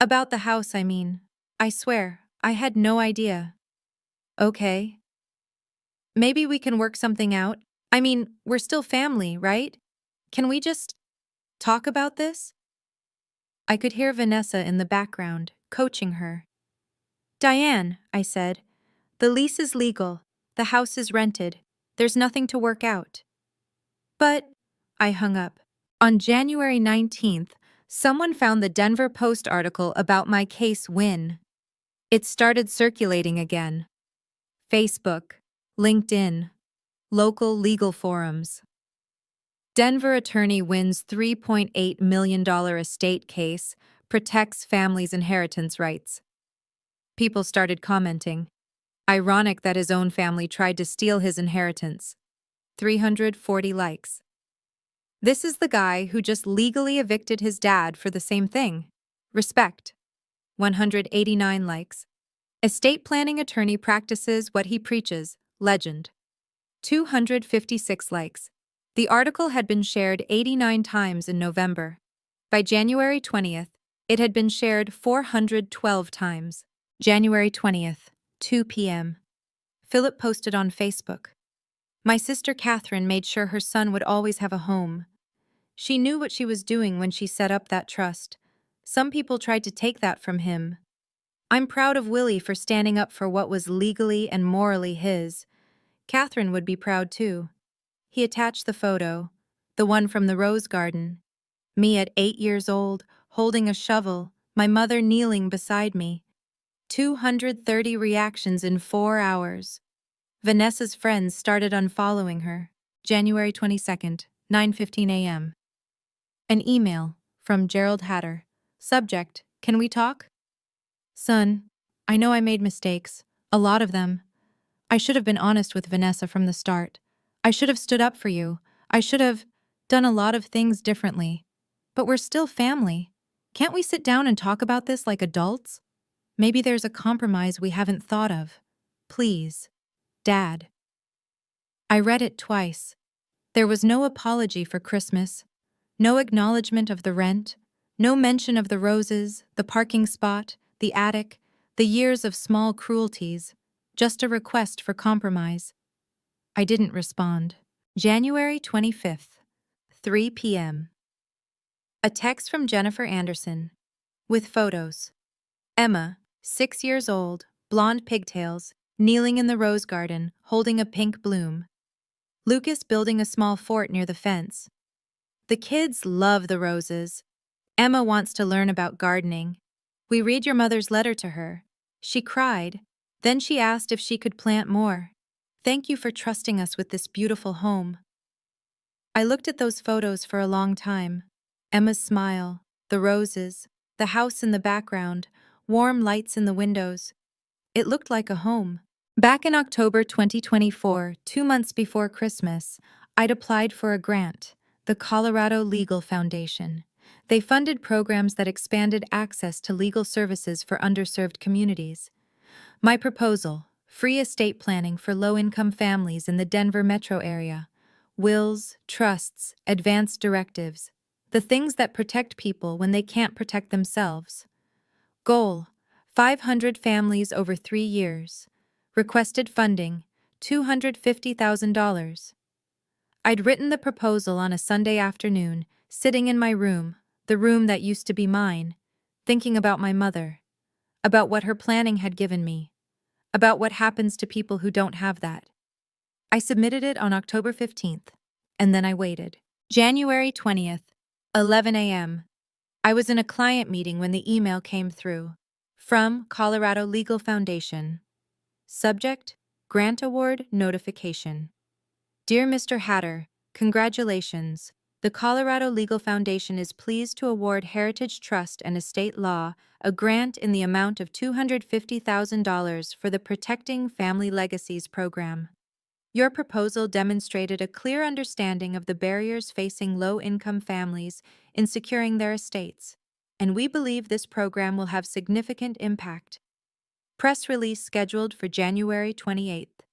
About the house, I mean. I swear, I had no idea. Okay. Maybe we can work something out. I mean, we're still family, right? Can we just talk about this? I could hear Vanessa in the background, coaching her. Diane, I said, the lease is legal. The house is rented. There's nothing to work out. But, I hung up. On January 19th, someone found the Denver Post article about my case win. It started circulating again. Facebook, LinkedIn, local legal forums. Denver attorney wins $3.8 million estate case, protects family's inheritance rights. People started commenting. Ironic that his own family tried to steal his inheritance. 340 likes. This is the guy who just legally evicted his dad for the same thing. Respect. 189 likes. Estate planning attorney practices what he preaches. Legend. 256 likes. The article had been shared 89 times in November. By January 20th, it had been shared 412 times. January 20th, 2 p.m. Philip posted on Facebook. My sister Catherine made sure her son would always have a home. She knew what she was doing when she set up that trust. Some people tried to take that from him. I'm proud of Willie for standing up for what was legally and morally his. Catherine would be proud too. He attached the photo, the one from the rose garden. Me at 8 years old, holding a shovel, my mother kneeling beside me. 230 reactions in 4 hours. Vanessa's friends started unfollowing her. January 22nd, 9:15 a.m. An email from Gerald Hatter. Subject, can we talk? Son, I know I made mistakes, a lot of them. I should have been honest with Vanessa from the start. I should have stood up for you. I should have done a lot of things differently. But we're still family. Can't we sit down and talk about this like adults? Maybe there's a compromise we haven't thought of. Please. Dad. I read it twice. There was no apology for Christmas, no acknowledgement of the rent, no mention of the roses, the parking spot, the attic, the years of small cruelties, just a request for compromise. I didn't respond. January 25th, 3 p.m. A text from Jennifer Anderson, with photos. Emma, 6 years old, blonde pigtails, kneeling in the rose garden, holding a pink bloom. Lucas building a small fort near the fence. The kids love the roses. Emma wants to learn about gardening. We read your mother's letter to her. She cried. Then she asked if she could plant more. Thank you for trusting us with this beautiful home. I looked at those photos for a long time. Emma's smile, the roses, the house in the background, warm lights in the windows. It looked like a home. Back in October 2024, 2 months before Christmas, I'd applied for a grant, the Colorado Legal Foundation. They funded programs that expanded access to legal services for underserved communities. My proposal, Free estate planning for low-income families in the Denver metro area. Wills, trusts, advance directives. The things that protect people when they can't protect themselves. Goal: 500 families over 3 years. Requested funding: $250,000. I'd written the proposal on a Sunday afternoon, sitting in my room, the room that used to be mine, thinking about my mother, about what her planning had given me, about what happens to people who don't have that. I submitted it on October 15th, and then I waited. January 20th, 11 a.m. I was in a client meeting when the email came through. From Colorado Legal Foundation. Subject: Grant Award Notification. Dear Mr. Hatter, congratulations. The Colorado Legal Foundation is pleased to award Heritage Trust and Estate Law a grant in the amount of $250,000 for the Protecting Family Legacies program. Your proposal demonstrated a clear understanding of the barriers facing low-income families in securing their estates, and we believe this program will have significant impact. Press release scheduled for January 28th.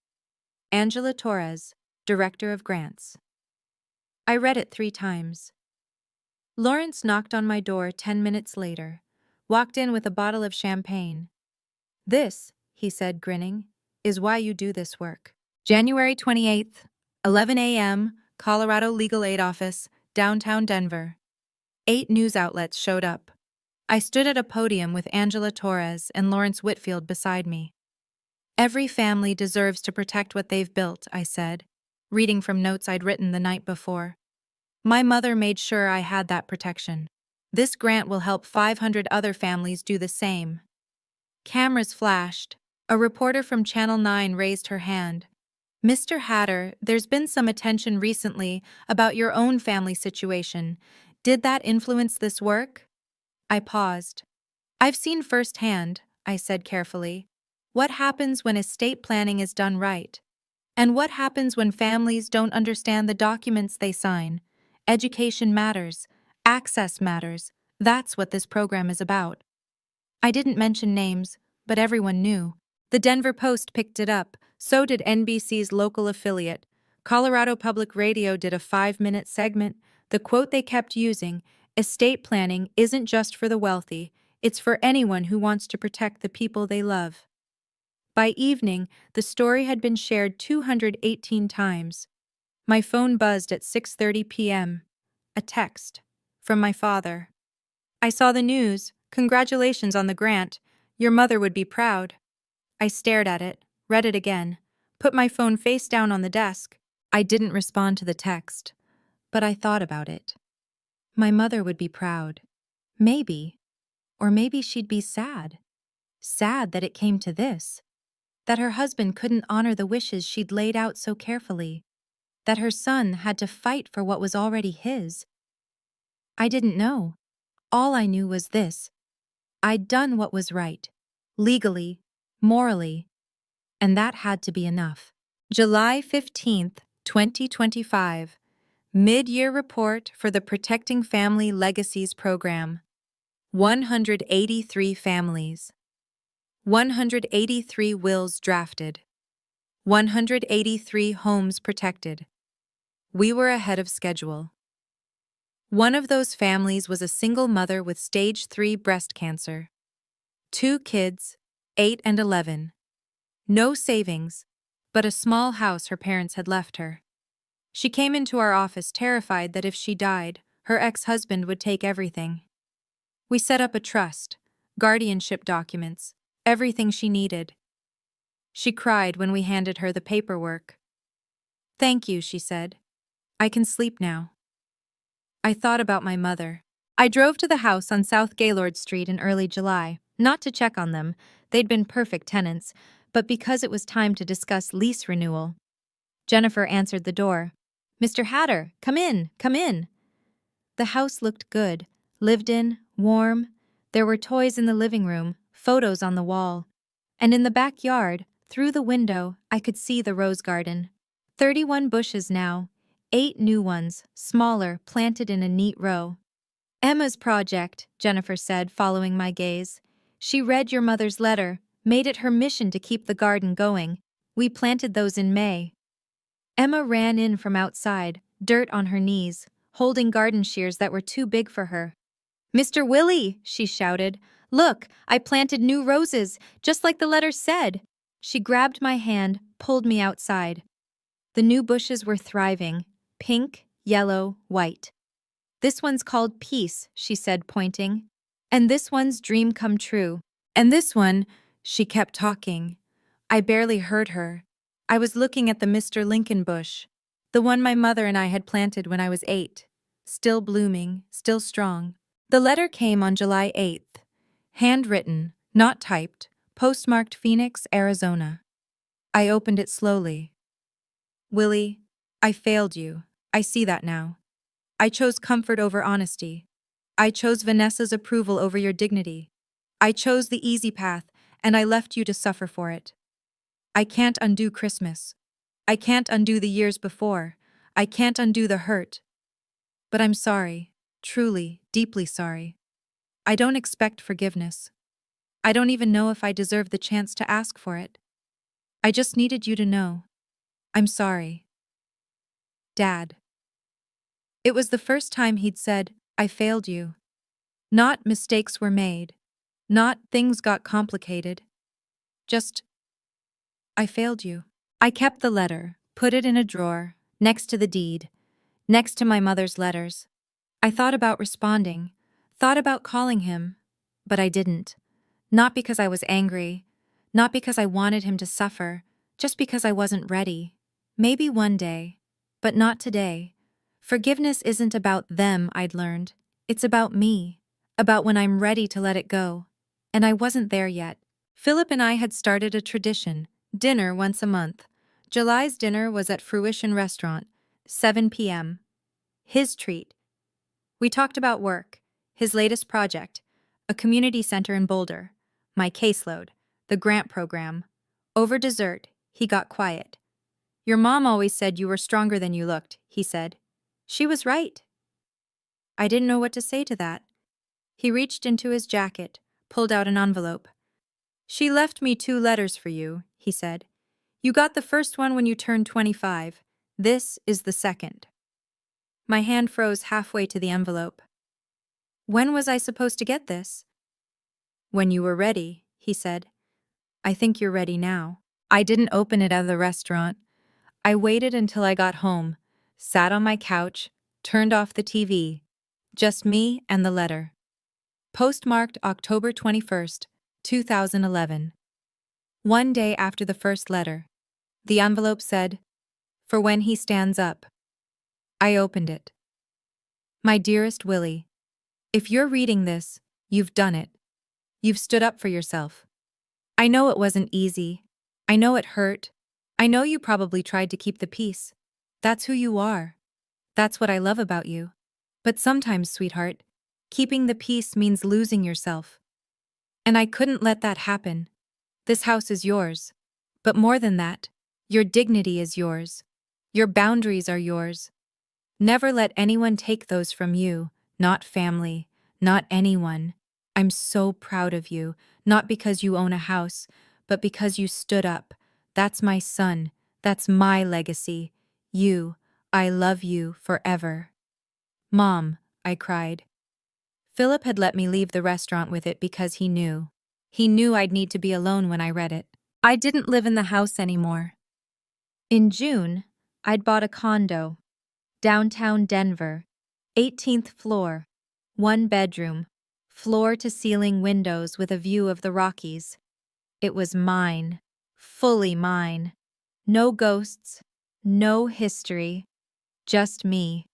Angela Torres, Director of Grants. I read it 3 times. Lawrence knocked on my door 10 minutes later, walked in with a bottle of champagne. This, he said, grinning, is why you do this work. January 28th, 11 a.m., Colorado Legal Aid Office, downtown Denver. 8 news outlets showed up. I stood at a podium with Angela Torres and Lawrence Whitfield beside me. Every family deserves to protect what they've built, I said, reading from notes I'd written the night before. My mother made sure I had that protection. This grant will help 500 other families do the same. Cameras flashed. A reporter from Channel 9 raised her hand. Mr. Hatter, there's been some attention recently about your own family situation. Did that influence this work? I paused. I've seen firsthand, I said carefully, what happens when estate planning is done right. And what happens when families don't understand the documents they sign. Education matters. Access matters. That's what this program is about. I didn't mention names, but everyone knew. The Denver Post picked it up. So did NBC's local affiliate. Colorado Public Radio did a 5-minute segment. The quote they kept using, "Estate planning isn't just for the wealthy, it's for anyone who wants to protect the people they love." By evening, the story had been shared 218 times. My phone buzzed at 6:30 p.m. A text. From my father. "I saw the news. Congratulations on the grant. Your mother would be proud." I stared at it, read it again, put my phone face down on the desk. I didn't respond to the text, but I thought about it. My mother would be proud. Maybe. Or maybe she'd be sad. Sad that it came to this. That her husband couldn't honor the wishes she'd laid out so carefully. That her son had to fight for what was already his. I didn't know. All I knew was this. I'd done what was right. Legally, morally. And that had to be enough. July 15th, 2025. Mid-year report for the Protecting Family Legacies program. 183 families. 183 wills drafted. 183 homes protected. We were ahead of schedule. One of those families was a single mother with stage 3 breast cancer. 2 kids, 8 and 11. No savings, but a small house her parents had left her. She came into our office terrified that if she died, her ex-husband would take everything. We set up a trust, guardianship documents, everything she needed. She cried when we handed her the paperwork. "Thank you," she said. "I can sleep now." I thought about my mother. I drove to the house on South Gaylord Street in early July, not to check on them, they'd been perfect tenants, but because it was time to discuss lease renewal. Jennifer answered the door. "Mr. Hatter, come in, come in." The house looked good, lived in, warm. There were toys in the living room, photos on the wall. And in the backyard, through the window, I could see the rose garden. 31 bushes now, 8 new ones, smaller, planted in a neat row. "Emma's project," Jennifer said, following my gaze. "She read your mother's letter, made it her mission to keep the garden going. We planted those in May. Emma ran in from outside, dirt on her knees, holding garden shears that were too big for her. "Mr. Willie," she shouted, "look, I planted new roses, just like the letter said." She grabbed my hand, pulled me outside. The new bushes were thriving, pink, yellow, white. "This one's called Peace," she said, pointing. "And this one's Dream Come True. And this one," she kept talking. I barely heard her. I was looking at the Mr. Lincoln bush, the one my mother and I had planted when I was 8. Still blooming, still strong. The letter came on July 8th. Handwritten, not typed, postmarked Phoenix, Arizona. I opened it slowly. "Willie, I failed you. I see that now. I chose comfort over honesty. I chose Vanessa's approval over your dignity. I chose the easy path, and I left you to suffer for it. I can't undo Christmas. I can't undo the years before. I can't undo the hurt. But I'm sorry, truly, deeply sorry. I don't expect forgiveness. I don't even know if I deserve the chance to ask for it. I just needed you to know. I'm sorry. Dad." It was the first time he'd said, "I failed you." Not mistakes were made. Not things got complicated. Just, "I failed you." I kept the letter, put it in a drawer, next to the deed, next to my mother's letters. I thought about responding, thought about calling him, but I didn't. Not because I was angry, not because I wanted him to suffer, just because I wasn't ready. Maybe one day, but not today. Forgiveness isn't about them, I'd learned. It's about me, about when I'm ready to let it go. And I wasn't there yet. Philip and I had started a tradition, dinner once a month. July's dinner was at Fruition Restaurant, 7 p.m. His treat. We talked about work, his latest project, a community center in Boulder, my caseload, the grant program. Over dessert, he got quiet. "Your mom always said you were stronger than you looked," he said. She was right. I didn't know what to say to that. He reached into his jacket, pulled out an envelope. "She left me 2 letters for you," he said. "You got the first one when you turned 25. This is the second." My hand froze halfway to the envelope. When was I supposed to get this? "When you were ready," he said. "I think you're ready now." I didn't open it at the restaurant. I waited until I got home, sat on my couch, turned off the TV. Just me and the letter. Postmarked October 21st, 2011. One day after the first letter. The envelope said, "For when he stands up." I opened it. "My dearest Willie, if you're reading this, you've done it. You've stood up for yourself. I know it wasn't easy. I know it hurt. I know you probably tried to keep the peace. That's who you are. That's what I love about you. But sometimes, sweetheart, keeping the peace means losing yourself. And I couldn't let that happen. This house is yours. But more than that, your dignity is yours. Your boundaries are yours. Never let anyone take those from you, not family, not anyone. I'm so proud of you, not because you own a house, but because you stood up. That's my son. That's my legacy. You, I love you forever." "Mom," I cried. Philip had let me leave the restaurant with it because he knew. He knew I'd need to be alone when I read it. I didn't live in the house anymore. In June, I'd bought a condo. Downtown Denver. 18th floor. 1 bedroom. Floor-to-ceiling windows with a view of the Rockies. It was mine. Fully mine. No ghosts. No history. Just me.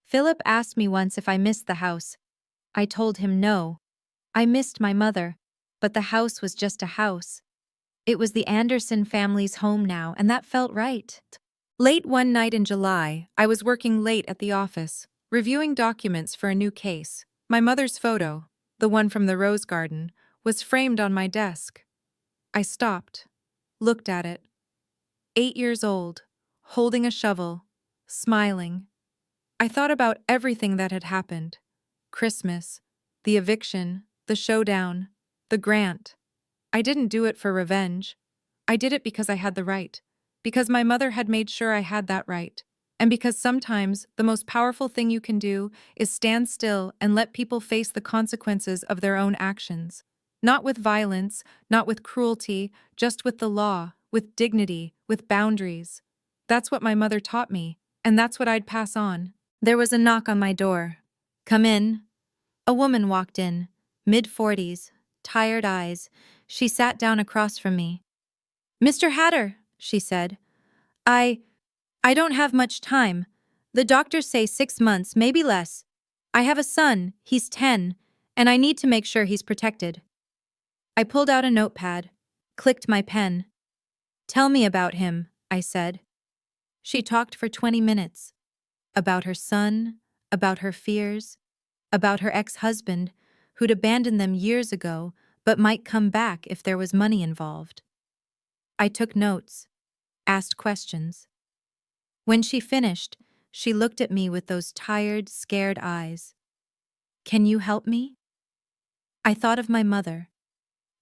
Philip asked me once if I missed the house. I told him no. I missed my mother, but the house was just a house. It was the Anderson family's home now, and that felt right. Late one night in July, I was working late at the office, reviewing documents for a new case. My mother's photo, the one from the rose garden, was framed on my desk. I stopped, looked at it. 8 years old, holding a shovel, smiling. I thought about everything that had happened. Christmas, the eviction, the showdown, the grant. I didn't do it for revenge. I did it because I had the right. Because my mother had made sure I had that right. And because sometimes the most powerful thing you can do is stand still and let people face the consequences of their own actions. Not with violence, not with cruelty, just with the law, with dignity, with boundaries. That's what my mother taught me, and that's what I'd pass on. There was a knock on my door. "Come in." A woman walked in, mid-40s, tired eyes. She sat down across from me. "Mr. Hatter," she said, I don't have much time. The doctors say 6 months, maybe less. I have a son, he's 10, and I need to make sure he's protected." I pulled out a notepad, clicked my pen. "Tell me about him," I said. She talked for 20 minutes. About her son, about her fears, about her ex-husband, who'd abandoned them years ago, but might come back if there was money involved. I took notes, asked questions. When she finished, she looked at me with those tired, scared eyes. "Can you help me?" I thought of my mother,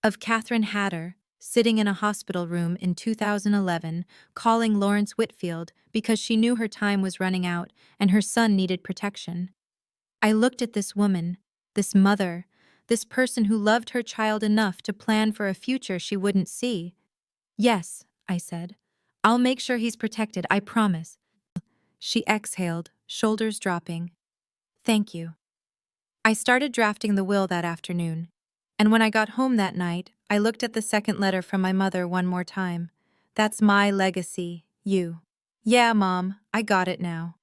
of Catherine Hatter, sitting in a hospital room in 2011, calling Lawrence Whitfield because she knew her time was running out and her son needed protection. I looked at this woman, this mother, this person who loved her child enough to plan for a future she wouldn't see. "Yes," I said. "I'll make sure he's protected, I promise." She exhaled, shoulders dropping. "Thank you." I started drafting the will that afternoon, and when I got home that night, I looked at the second letter from my mother one more time. "That's my legacy, you." "Yeah, Mom, I got it now."